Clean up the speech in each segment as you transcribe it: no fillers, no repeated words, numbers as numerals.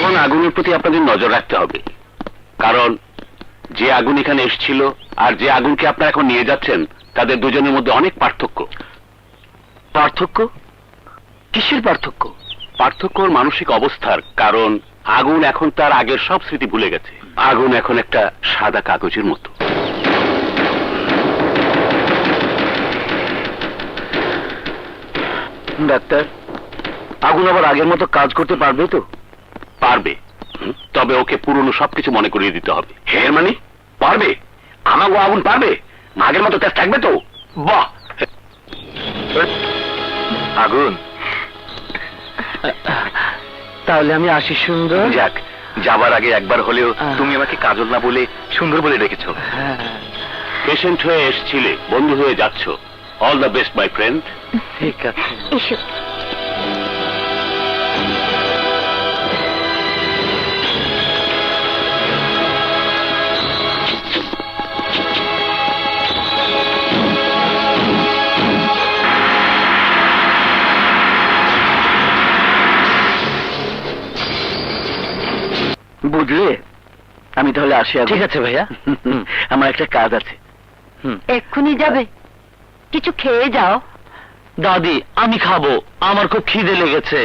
এখন আগুনের প্রতি আপনাদের নজর রাখতে হবে, কারণ যে আগুন এখানে এসেছিল আর যে আগুনকে আপনারা এখন নিয়ে যাচ্ছেন তাদের দুজনের মধ্যে অনেক পার্থক্য। পার্থক্য? কিসের পার্থক্য? পার্থক্য ওর মানসিক অবস্থার, কারণ আগুন এখন তার আগের সব স্মৃতি ভুলে গেছে। আগুন এখন একটা সাদা কাগজের মতো। ডাক্তার, আগুন আবার আগের মতো কাজ করতে পারবে তো? পারবে, তবে ওকে পুরনো সবকিছু মনে করিয়ে দিতে হবে। এর মানে পারবে? আমাকে আগুন পারবে? আগের মতো তেজ থাকবে তো? বাহ! আগুন, তাহলে আমি আসি সুন্দর। যাক, যাবার আগে একবার হলেও তুমি আমাকে কাজল না বলে সুন্দর বলে রেখেছো। পেশেন্ট হয়ে এসেছিলে, বন্ধু হয়ে যাচ্ছ। All the best my friend. ঠিক আছে। এসো। বুঝলে, আমি তাহলে আসি। ঠিক আছে ভাইয়া, আমার একটা কাজ আছে। এক্ষুনি যাবে? কিছু খেয়ে যাও। দাদি, আমি খাবো, আমার খুব খিদে লেগেছে।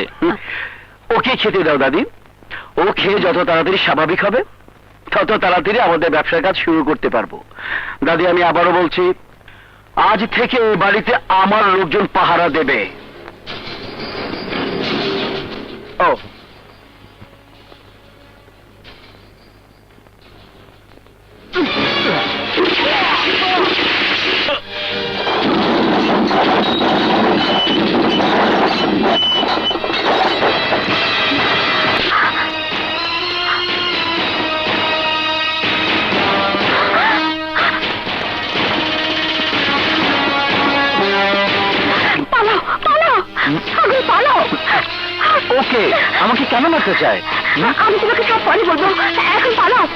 ওকে খেতে দাও দাদি। ও খেয়ে যত তাড়াতাড়ি স্বাভাবিক হবে তত তাড়াতাড়ি আমাদের ব্যবসার কাজ শুরু করতে পারবো। দাদি, আমি আবারও বলছি, আজ থেকে এই বাড়িতে আমার লোকজন পাহারা দেবে। ও, পালাও পালাও, আগুন পালাও। ওকে, আমাকে কেন মারতে চায়? আমি তোমাকে সব পরে বলবো, এখন পালাও।